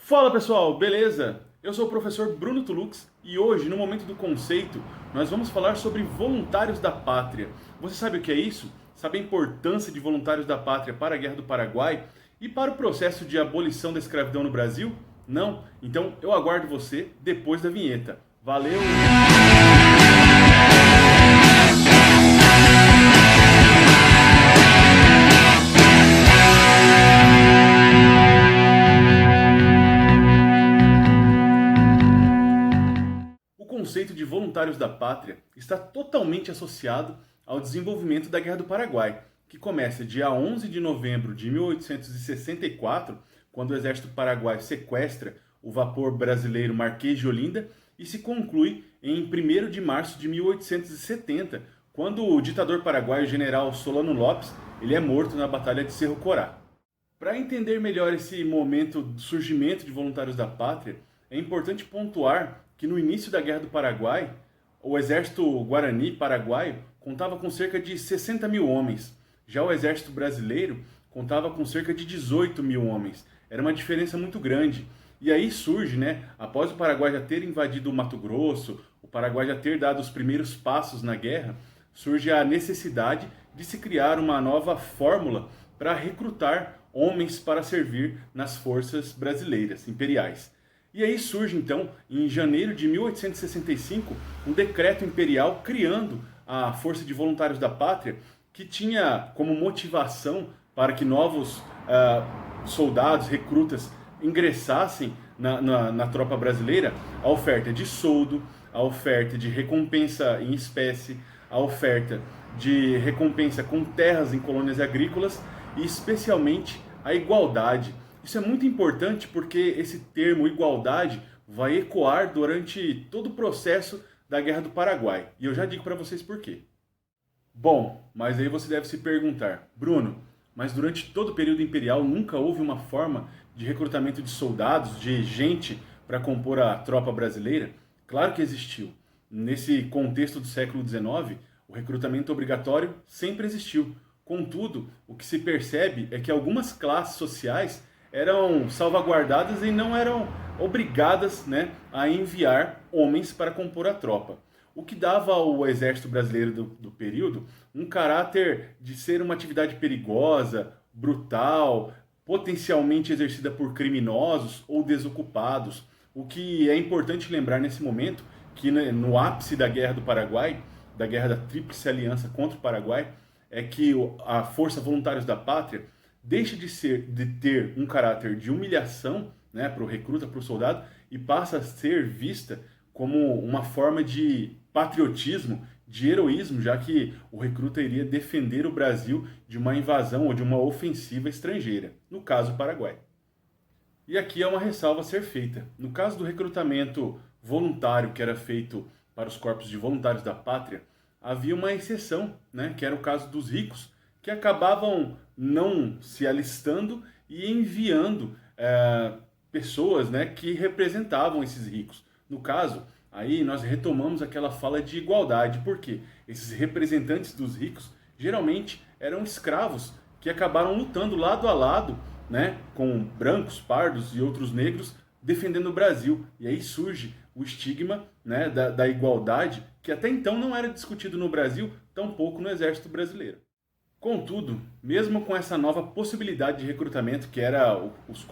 Fala pessoal, beleza? Eu sou o professor Bruno Tulux e hoje, no Momento do Conceito, nós vamos falar sobre voluntários da pátria. Você sabe o que é isso? Sabe a importância de voluntários da pátria para a Guerra do Paraguai e para o processo de abolição da escravidão no Brasil? Não? Então eu aguardo você depois da vinheta. Valeu! O conceito de voluntários da pátria está totalmente associado ao desenvolvimento da Guerra do Paraguai, que começa dia 11 de novembro de 1864, quando o exército paraguaio sequestra o vapor brasileiro Marquês de Olinda, e se conclui em 1º de março de 1870, quando o ditador paraguaio general Solano Lopes ele é morto na Batalha de Cerro Corá. Para entender melhor esse momento do surgimento de voluntários da pátria, é importante pontuar que no início da Guerra do Paraguai, o exército Guarani paraguaio contava com cerca de 60 mil homens. Já o exército brasileiro contava com cerca de 18 mil homens. Era uma diferença muito grande. E aí surge, após o Paraguai já ter invadido o Mato Grosso, o Paraguai já ter dado os primeiros passos na guerra, surge a necessidade de se criar uma nova fórmula para recrutar homens para servir nas forças brasileiras imperiais. E aí surge então, em janeiro de 1865, um decreto imperial criando a Força de Voluntários da Pátria, que tinha como motivação para que novos soldados, recrutas, ingressassem na tropa brasileira a oferta de soldo, a oferta de recompensa em espécie, a oferta de recompensa com terras em colônias agrícolas e especialmente a igualdade. Isso é muito importante porque esse termo igualdade vai ecoar durante todo o processo da Guerra do Paraguai. E eu já digo para vocês por quê. Bom, mas aí você deve se perguntar, Bruno, mas durante todo o período imperial nunca houve uma forma de recrutamento de soldados, de gente para compor a tropa brasileira? Claro que existiu. Nesse contexto do século XIX, o recrutamento obrigatório sempre existiu. Contudo, o que se percebe é que algumas classes sociais eram salvaguardadas e não eram obrigadas a enviar homens para compor a tropa. O que dava ao exército brasileiro do período um caráter de ser uma atividade perigosa, brutal, potencialmente exercida por criminosos ou desocupados. O que é importante lembrar nesse momento, que no ápice da Guerra do Paraguai, da Guerra da Tríplice Aliança contra o Paraguai, é que a Força Voluntários da Pátria deixa de ter um caráter de humilhação para o recruta, para o soldado, e passa a ser vista como uma forma de patriotismo, de heroísmo, já que o recruta iria defender o Brasil de uma invasão ou de uma ofensiva estrangeira, no caso o Paraguai. E aqui é uma ressalva a ser feita. No caso do recrutamento voluntário que era feito para os corpos de voluntários da pátria, havia uma exceção, que era o caso dos ricos, que acabavam não se alistando e enviando pessoas que representavam esses ricos. No caso, aí nós retomamos aquela fala de igualdade, porque esses representantes dos ricos geralmente eram escravos que acabaram lutando lado a lado com brancos, pardos e outros negros defendendo o Brasil. E aí surge o estigma da igualdade, que até então não era discutido no Brasil, tampouco no Exército Brasileiro. Contudo, mesmo com essa nova possibilidade de recrutamento que eram os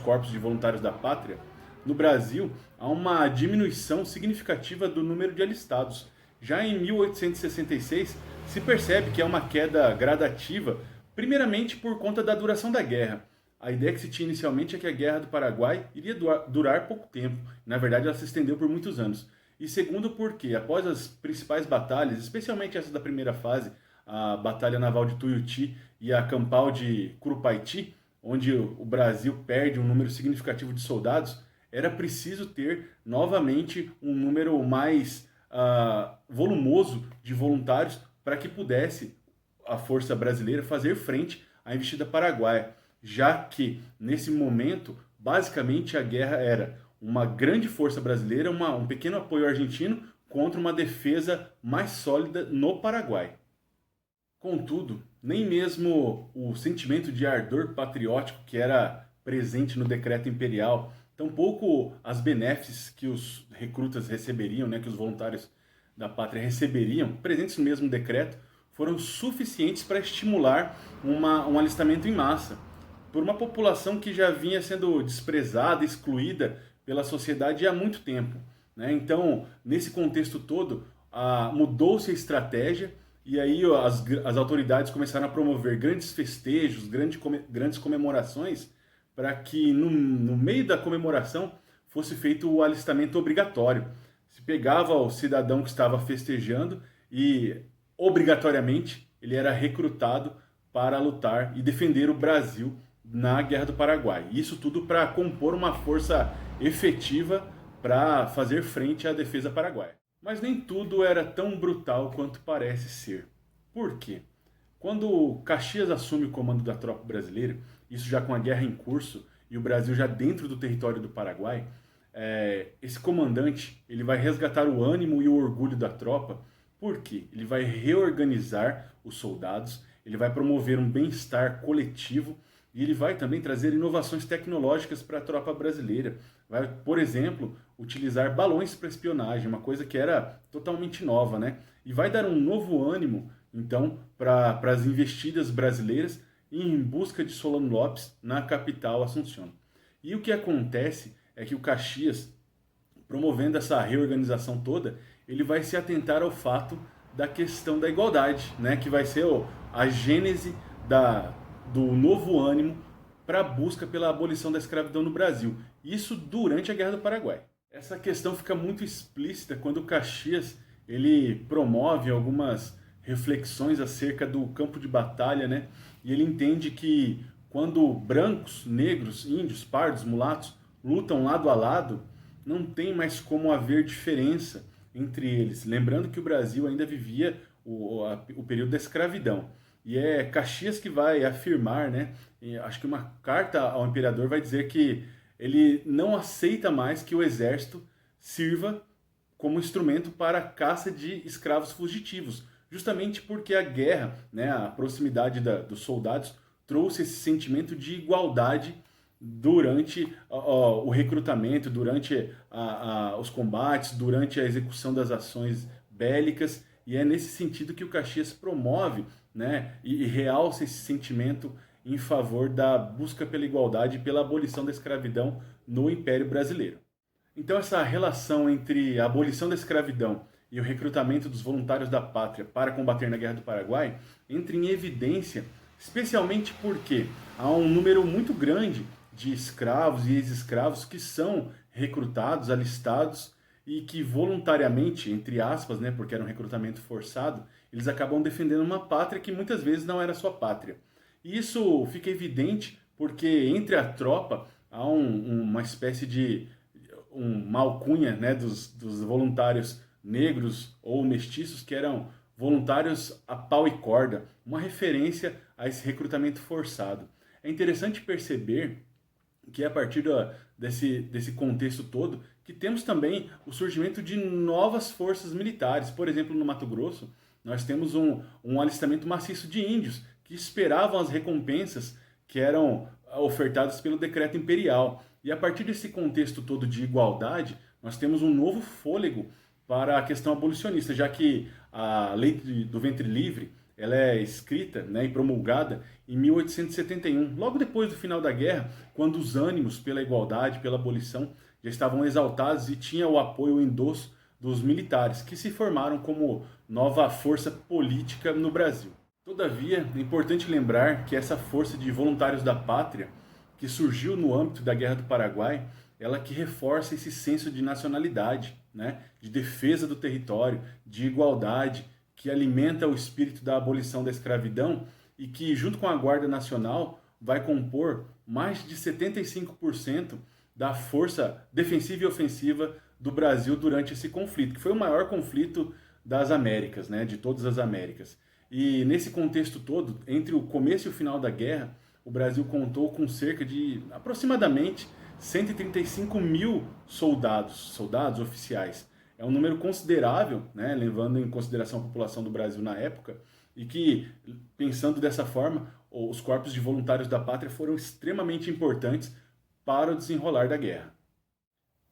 corpos de voluntários da pátria, no Brasil há uma diminuição significativa do número de alistados. Já em 1866 se percebe que é uma queda gradativa, primeiramente por conta da duração da guerra. A ideia que se tinha inicialmente é que a Guerra do Paraguai iria durar pouco tempo. Na verdade, ela se estendeu por muitos anos. E segundo porque, após as principais batalhas, especialmente essa da primeira fase, a Batalha Naval de Tuiuti e a Campal de Curupaiti, onde o Brasil perde um número significativo de soldados, era preciso ter novamente um número mais volumoso de voluntários para que pudesse a força brasileira fazer frente à investida paraguaia, já que nesse momento, basicamente a guerra era uma grande força brasileira, um pequeno apoio argentino contra uma defesa mais sólida no Paraguai. Contudo, nem mesmo o sentimento de ardor patriótico que era presente no decreto imperial tampouco as benesses que os recrutas receberiam, né, que os voluntários da pátria receberiam, presentes no mesmo decreto, foram suficientes para estimular um alistamento em massa por uma população que já vinha sendo desprezada, excluída pela sociedade há muito tempo, né? Então, nesse contexto todo, mudou-se a estratégia e aí as autoridades começaram a promover grandes festejos, grandes comemorações, para que no meio da comemoração fosse feito o alistamento obrigatório. Se pegava o cidadão que estava festejando e, obrigatoriamente, ele era recrutado para lutar e defender o Brasil na Guerra do Paraguai. Isso tudo para compor uma força efetiva para fazer frente à defesa paraguaia. Mas nem tudo era tão brutal quanto parece ser. Por quê? Quando Caxias assume o comando da tropa brasileira, isso já com a guerra em curso e o Brasil já dentro do território do Paraguai, esse comandante ele vai resgatar o ânimo e o orgulho da tropa. Por quê? Ele vai reorganizar os soldados, ele vai promover um bem-estar coletivo e ele vai também trazer inovações tecnológicas para a tropa brasileira. Vai, por exemplo, utilizar balões para espionagem, uma coisa que era totalmente nova, né? E vai dar um novo ânimo, então, para as investidas brasileiras em busca de Solano Lopes na capital, Assunção. E o que acontece é que o Caxias, promovendo essa reorganização toda, ele vai se atentar ao fato da questão da igualdade, né? Que vai ser a gênese do novo ânimo para a busca pela abolição da escravidão no Brasil. Isso durante a Guerra do Paraguai. Essa questão fica muito explícita quando o Caxias ele promove algumas reflexões acerca do campo de batalha, né? E ele entende que quando brancos, negros, índios, pardos, mulatos lutam lado a lado, não tem mais como haver diferença entre eles. Lembrando que o Brasil ainda vivia o período da escravidão. E é Caxias que vai afirmar, né? Acho que uma carta ao imperador vai dizer que ele não aceita mais que o exército sirva como instrumento para a caça de escravos fugitivos, justamente porque a guerra, né, a proximidade dos soldados, trouxe esse sentimento de igualdade durante o recrutamento, durante os combates, durante a execução das ações bélicas, e é nesse sentido que o Caxias promove, né, e realça esse sentimento em favor da busca pela igualdade e pela abolição da escravidão no Império Brasileiro. Então essa relação entre a abolição da escravidão e o recrutamento dos voluntários da pátria para combater na Guerra do Paraguai entra em evidência, especialmente porque há um número muito grande de escravos e ex-escravos que são recrutados, alistados e que voluntariamente, entre aspas, né, porque era um recrutamento forçado, eles acabam defendendo uma pátria que muitas vezes não era sua pátria. E isso fica evidente porque entre a tropa há uma espécie de uma alcunha, né, dos voluntários negros ou mestiços que eram voluntários a pau e corda, uma referência a esse recrutamento forçado. É interessante perceber que a partir desse contexto todo, que temos também o surgimento de novas forças militares. Por exemplo, no Mato Grosso, nós temos um alistamento maciço de índios que esperavam as recompensas que eram ofertadas pelo decreto imperial. E a partir desse contexto todo de igualdade, nós temos um novo fôlego para a questão abolicionista, já que a lei do ventre livre ela é escrita, né, e promulgada em 1871, logo depois do final da guerra, quando os ânimos pela igualdade, pela abolição, já estavam exaltados e tinha o apoio, o endosso dos militares, que se formaram como nova força política no Brasil. Todavia, é importante lembrar que essa força de voluntários da pátria, que surgiu no âmbito da Guerra do Paraguai, ela que reforça esse senso de nacionalidade, né, de defesa do território, de igualdade, que alimenta o espírito da abolição da escravidão e que, junto com a Guarda Nacional, vai compor mais de 75% da força defensiva e ofensiva do Brasil durante esse conflito, que foi o maior conflito das Américas, né, de todas as Américas. E nesse contexto todo, entre o começo e o final da guerra, o Brasil contou com cerca de aproximadamente 135 mil soldados oficiais. É um número considerável, né, levando em consideração a população do Brasil na época, e que, pensando dessa forma, os corpos de voluntários da pátria foram extremamente importantes para o desenrolar da guerra.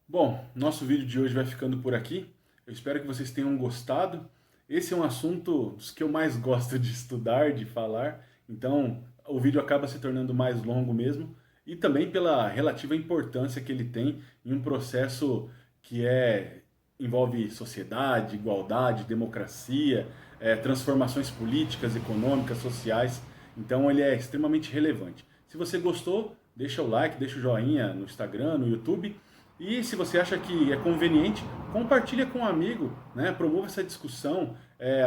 Bom, nosso vídeo de hoje vai ficando por aqui. Eu espero que vocês tenham gostado. Esse é um assunto dos que eu mais gosto de estudar, de falar, então o vídeo acaba se tornando mais longo mesmo, e também pela relativa importância que ele tem em um processo que envolve sociedade, igualdade, democracia, transformações políticas, econômicas, sociais. Então ele é extremamente relevante. Se você gostou, deixa o like, deixa o joinha no Instagram, no YouTube. E se você acha que é conveniente, compartilha com um amigo, né? Promova essa discussão,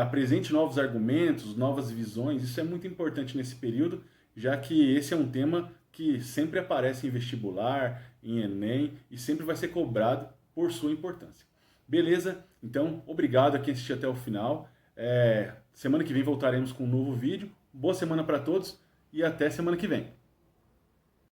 apresente novos argumentos, novas visões. Isso é muito importante nesse período, já que esse é um tema que sempre aparece em vestibular, em Enem, e sempre vai ser cobrado por sua importância. Beleza? Então, obrigado a quem assistiu até o final. Semana que vem voltaremos com um novo vídeo. Boa semana para todos e até semana que vem.